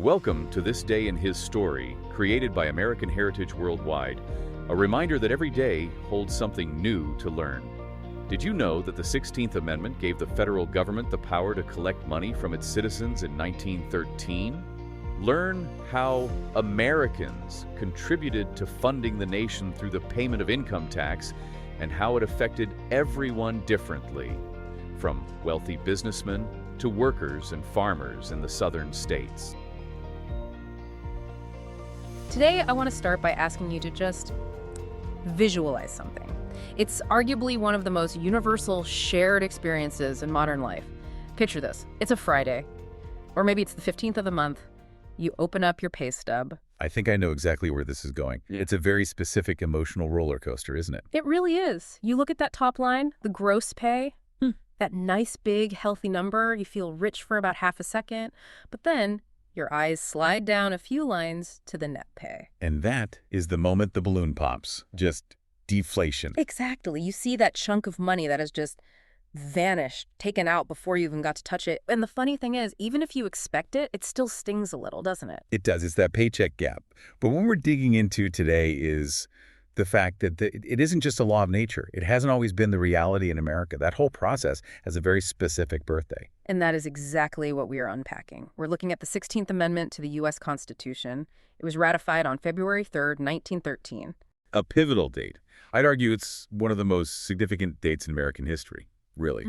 Welcome to This Day in His Story, created by American Heritage Worldwide, a reminder that every day holds something new to learn. Did you know that the 16th Amendment gave the federal government the power to collect money from its citizens in 1913? Learn how Americans contributed to funding the nation through the payment of income tax and how it affected everyone differently, from wealthy businessmen to workers and farmers in the southern states. Today, I want to start by asking you to just visualize something. It's arguably one of the most universal shared experiences in modern life. Picture this. It's a Friday, or maybe it's the 15th of the month. You open up your pay stub. I think I know exactly where this is going. It's a very specific emotional roller coaster, isn't it? It really is. You look at that top line, the gross pay, that nice, big, healthy number. You feel rich for about half a second, but then your eyes slide down a few lines to the net pay. And that is the moment the balloon pops. Just deflation. Exactly. You see that chunk of money that has just vanished, taken out before you even got to touch it. And the funny thing is, even if you expect it, it still stings a little, doesn't it? It does. It's that paycheck gap. But what we're digging into today is the fact that it isn't just a law of nature. It hasn't always been the reality in America. That whole process has a very specific birthday. And that is exactly what we are unpacking. We're looking at the 16th Amendment to the U.S. Constitution. It was ratified on February 3rd, 1913. A pivotal date. I'd argue it's one of the most significant dates in American history, really,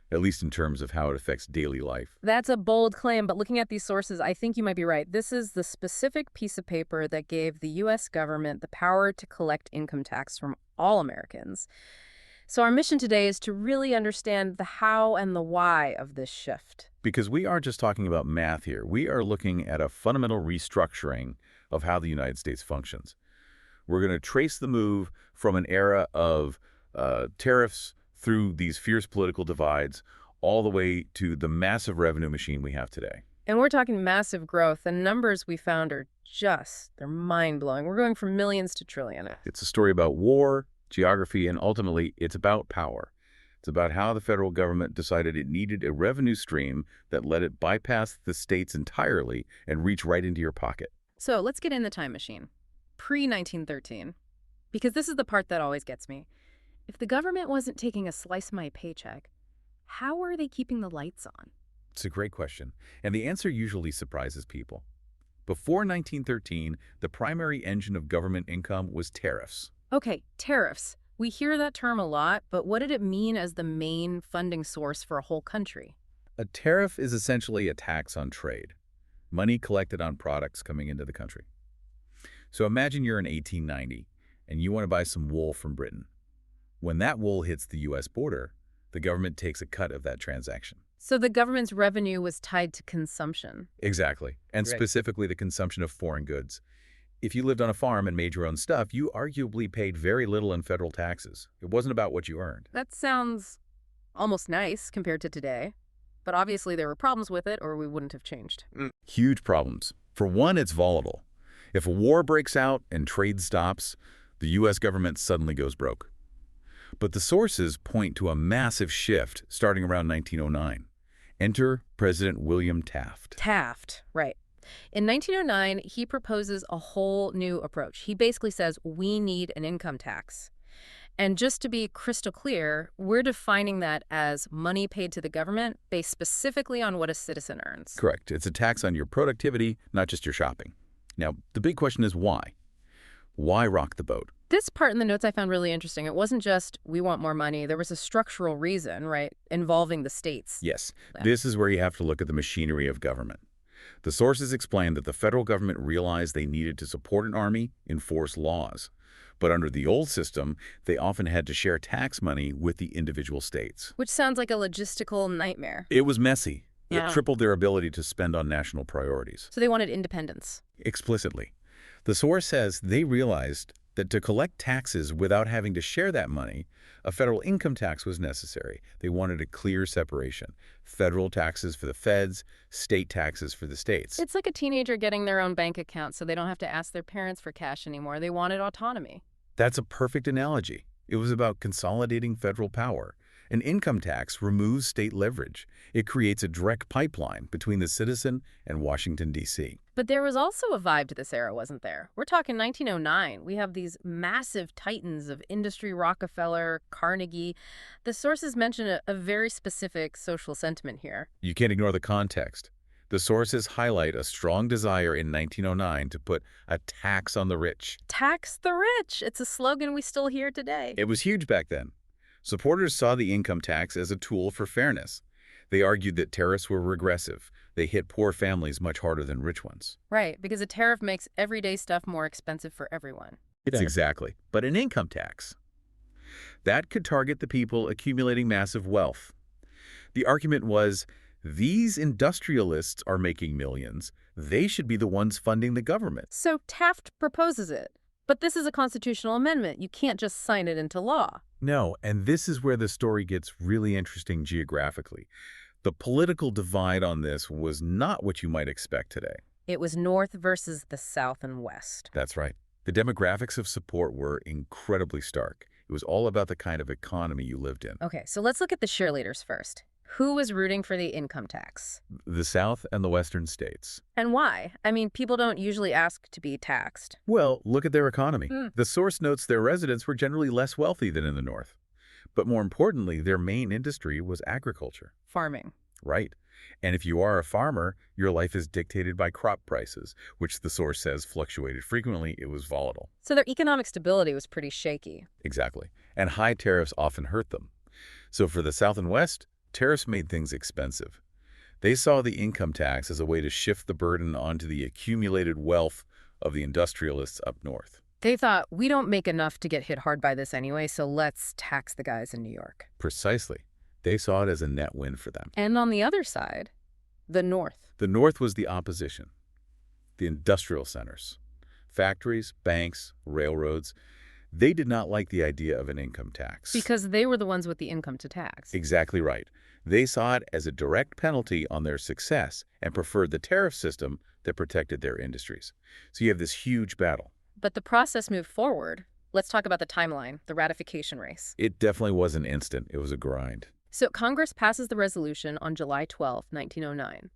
at least in terms of how it affects daily life. That's a bold claim, but looking at these sources, I think you might be right. This is the specific piece of paper that gave the U.S. government the power to collect income tax from all Americans. So our mission today is to really understand the how and the why of this shift. Because we aren't just talking about math here. We are looking at a fundamental restructuring of how the United States functions. We're going to trace the move from an era of tariffs through these fierce political divides all the way to the massive revenue machine we have today. And we're talking massive growth. The numbers we found are they're mind-blowing. We're going from millions to trillions. It's a story about war, geography, and ultimately it's about power. It's about how the federal government decided it needed a revenue stream that let it bypass the states entirely and reach right into your pocket. So let's get in the time machine. Pre-1913. Because this is the part that always gets me. If the government wasn't taking a slice of my paycheck, how are they keeping the lights on? It's a great question, and the answer usually surprises people. Before 1913, the primary engine of government income was tariffs. Okay, tariffs. We hear that term a lot, but what did it mean as the main funding source for a whole country? A tariff is essentially a tax on trade, money collected on products coming into the country. So imagine you're in 1890, and you want to buy some wool from Britain. When that wool hits the U.S. border, the government takes a cut of that transaction. So the government's revenue was tied to consumption. Exactly, and Right. specifically the consumption of foreign goods. If you lived on a farm and made your own stuff, you arguably paid very little in federal taxes. It wasn't about what you earned. That sounds almost nice compared to today. But obviously there were problems with it, or we wouldn't have changed. Huge problems. For one, it's volatile. If a war breaks out and trade stops, the U.S. government suddenly goes broke. But the sources point to a massive shift starting around 1909. Enter President William Taft. Taft, right. In 1909, he proposes a whole new approach. He basically says, we need an income tax. And just to be crystal clear, we're defining that as money paid to the government based specifically on what a citizen earns. Correct. It's a tax on your productivity, not just your shopping. Now, the big question is why? Why rock the boat? This part in the notes I found really interesting. It wasn't just, we want more money. There was a structural reason, right, involving the states. Yes, this is where you have to look at the machinery of government. The sources explain that the federal government realized they needed to support an army, enforce laws. But under the old system, they often had to share tax money with the individual states. Which sounds like a logistical nightmare. It was messy. Yeah. It tripled their ability to spend on national priorities. So they wanted independence. Explicitly. The source says they realized that to collect taxes without having to share that money, a federal income tax was necessary. They wanted a clear separation. Federal taxes for the feds, state taxes for the states. It's like a teenager getting their own bank account so they don't have to ask their parents for cash anymore. They wanted autonomy. That's a perfect analogy. It was about consolidating federal power, An income tax removes state leverage. It creates a direct pipeline between the citizen and Washington, D.C. But there was also a vibe to this era, wasn't there? We're talking 1909. We have these massive titans of industry, Rockefeller, Carnegie. The sources mention a very specific social sentiment here. You can't ignore the context. The sources highlight a strong desire in 1909 to put a tax on the rich. Tax the rich. It's a slogan we still hear today. It was huge back then. Supporters saw the income tax as a tool for fairness. They argued that tariffs were regressive. They hit poor families much harder than rich ones. Right, because a tariff makes everyday stuff more expensive for everyone. It's exactly. But an income tax, that could target the people accumulating massive wealth. The argument was, these industrialists are making millions. They should be the ones funding the government. So Taft proposes it. But this is a constitutional amendment. You can't just sign it into law. No, and this is where the story gets really interesting geographically. The political divide on this was not what you might expect today. It was North versus the South and West. That's right. The demographics of support were incredibly stark. It was all about the kind of economy you lived in. Okay, so let's look at the cheerleaders first. Who was rooting for the income tax? The South and the Western states. And why? I mean, people don't usually ask to be taxed. Well, look at their economy. The source notes their residents were generally less wealthy than in the North. But more importantly, their main industry was agriculture. Farming. Right. And if you are a farmer, your life is dictated by crop prices, which the source says fluctuated frequently. It was volatile. So their economic stability was pretty shaky. Exactly. And high tariffs often hurt them. So for the South and West, tariffs made things expensive. They saw the income tax as a way to shift the burden onto the accumulated wealth of the industrialists up north. They thought, we don't make enough to get hit hard by this anyway, so let's tax the guys in New York. Precisely. They saw it as a net win for them. And on the other side, the North. The North was the opposition. The industrial centers. Factories, banks, railroads. They did not like the idea of an income tax. Because they were the ones with the income to tax. Exactly right. They saw it as a direct penalty on their success and preferred the tariff system that protected their industries. So you have this huge battle. But the process moved forward. Let's talk about the timeline, the ratification race. It definitely wasn't instant. It was a grind. So Congress passes the resolution on July 12, 1909.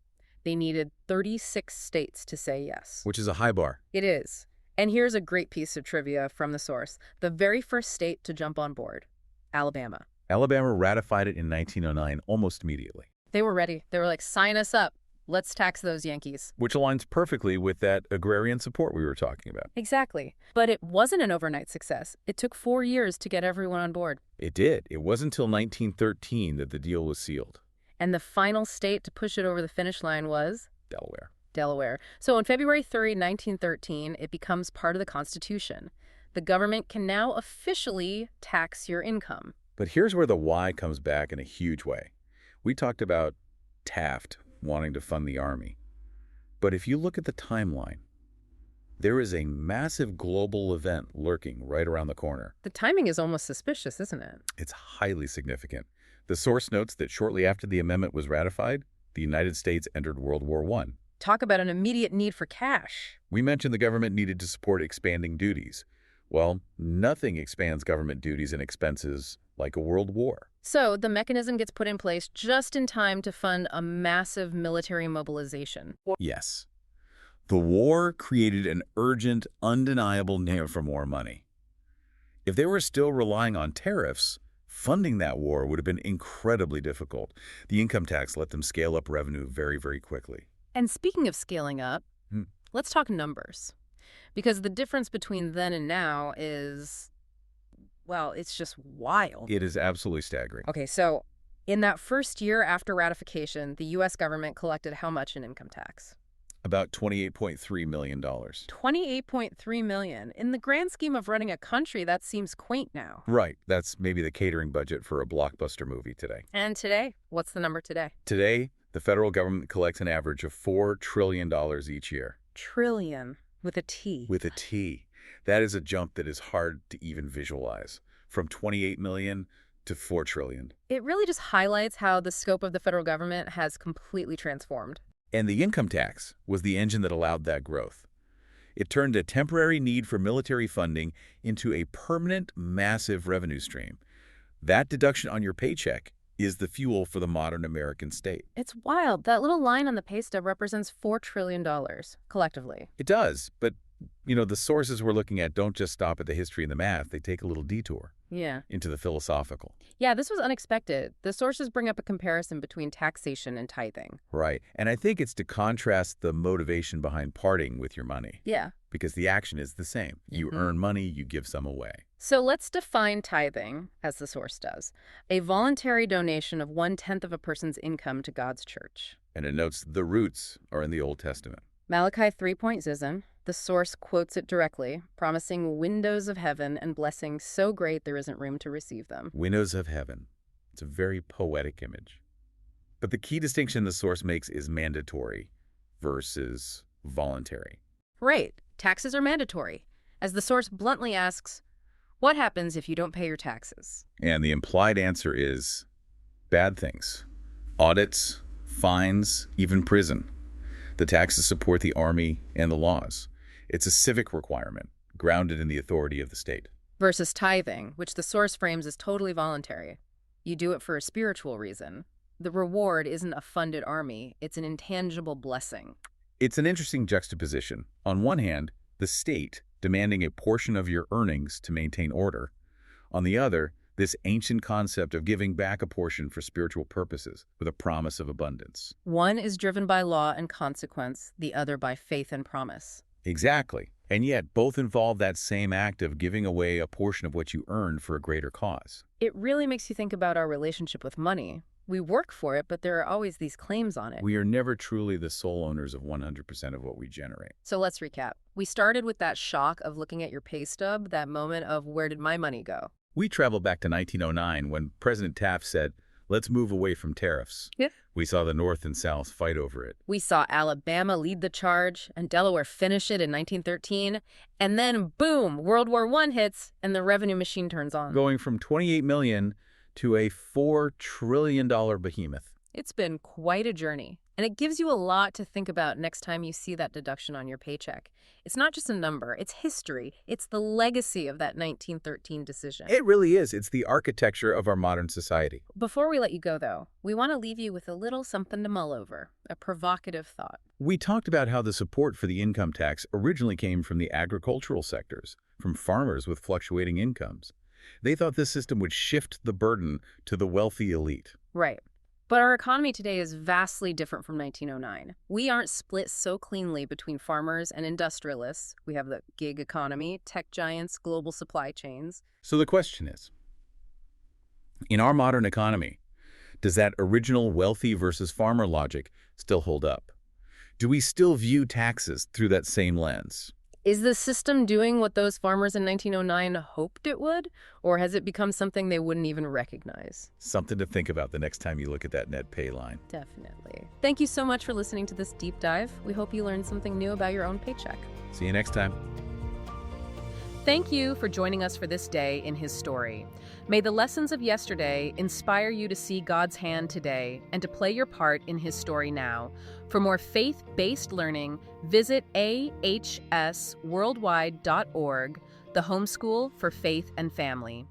They needed 36 states to say yes. Which is a high bar. It is. And here's a great piece of trivia from the source. The very first state to jump on board, Alabama. Alabama ratified it in 1909 almost immediately. They were ready. They were like, sign us up. Let's tax those Yankees. Which aligns perfectly with that agrarian support we were talking about. Exactly. But it wasn't an overnight success. It took 4 years to get everyone on board. It did. It wasn't until 1913 that the deal was sealed. And the final state to push it over the finish line was? Delaware. So on February 3, 1913, it becomes part of the Constitution. The government can now officially tax your income. But here's where the why comes back in a huge way. We talked about Taft wanting to fund the army. But if you look at the timeline, there is a massive global event lurking right around the corner. The timing is almost suspicious, isn't it? It's highly significant. The source notes that shortly after the amendment was ratified, the United States entered World War I. Talk about an immediate need for cash. We mentioned the government needed to support expanding duties. Well, nothing expands government duties and expenses like a world war. So the mechanism gets put in place just in time to fund a massive military mobilization. Yes. The war created an urgent, undeniable need for more money. If they were still relying on tariffs, funding that war would have been incredibly difficult. The income tax let them scale up revenue very, very quickly. And speaking of scaling up, let's talk numbers. Because the difference between then and now is, well, it's just wild. It is absolutely staggering. Okay, so in that first year after ratification, the U.S. government collected how much in income tax? About $28.3 million. $28.3 million. In the grand scheme of running a country, that seems quaint now. Right. That's maybe the catering budget for a blockbuster movie today. And today? What's the number today? Today, the federal government collects an average of $4 trillion each year. Trillion. With a T. With a T. That is a jump that is hard to even visualize. From 28 million to 4 trillion. It really just highlights how the scope of the federal government has completely transformed. And the income tax was the engine that allowed that growth. It turned a temporary need for military funding into a permanent, massive revenue stream. That deduction on your paycheck is the fuel for the modern American state. It's wild. That little line on the pay stub represents $4 trillion collectively. It does, but the sources we're looking at don't just stop at the history and the math. They take a little detour Yeah. into the philosophical. Yeah, this was unexpected. The sources bring up a comparison between taxation and tithing. Right. And I think it's to contrast the motivation behind parting with your money, Yeah. because the action is the same. You earn money, you give some away. So let's define tithing, as the source does. A voluntary donation of 1/10 of a person's income to God's church. And it notes the roots are in the Old Testament. Malachi 3.zizn, the source quotes it directly, promising windows of heaven and blessings so great there isn't room to receive them. Windows of heaven. It's a very poetic image. But the key distinction the source makes is mandatory versus voluntary. Right. Taxes are mandatory. As the source bluntly asks, what happens if you don't pay your taxes? And the implied answer is bad things. Audits, fines, even prison. The taxes support the army and the laws. It's a civic requirement, grounded in the authority of the state. Versus tithing, which the source frames as totally voluntary. You do it for a spiritual reason. The reward isn't a funded army, it's an intangible blessing. It's an interesting juxtaposition. On one hand, the state demanding a portion of your earnings to maintain order. On the other, this ancient concept of giving back a portion for spiritual purposes with a promise of abundance. One is driven by law and consequence, the other by faith and promise. Exactly. And yet, both involve that same act of giving away a portion of what you earned for a greater cause. It really makes you think about our relationship with money. We work for it, but there are always these claims on it. We are never truly the sole owners of 100% of what we generate. So let's recap. We started with that shock of looking at your pay stub, that moment of where did my money go? We traveled back to 1909 when President Taft said, let's move away from tariffs. Yeah. We saw the North and South fight over it. We saw Alabama lead the charge and Delaware finish it in 1913. And then, boom, World War I hits and the revenue machine turns on. Going from $28 million to a $4 trillion behemoth. It's been quite a journey. And it gives you a lot to think about next time you see that deduction on your paycheck. It's not just a number, it's history. It's the legacy of that 1913 decision. It really is. It's the architecture of our modern society. Before we let you go, though, we want to leave you with a little something to mull over, a provocative thought. We talked about how the support for the income tax originally came from the agricultural sectors, from farmers with fluctuating incomes. They thought this system would shift the burden to the wealthy elite. Right. But our economy today is vastly different from 1909. We aren't split so cleanly between farmers and industrialists. We have the gig economy, tech giants, global supply chains. So the question is, in our modern economy, does that original wealthy versus farmer logic still hold up? Do we still view taxes through that same lens? Is the system doing what those farmers in 1909 hoped it would? Or has it become something they wouldn't even recognize? Something to think about the next time you look at that net pay line. Definitely. Thank you so much for listening to this deep dive. We hope you learned something new about your own paycheck. See you next time. Thank you for joining us for this day in His story. May the lessons of yesterday inspire you to see God's hand today and to play your part in His story now. For more faith-based learning, visit ahsworldwide.org, the homeschool for faith and family.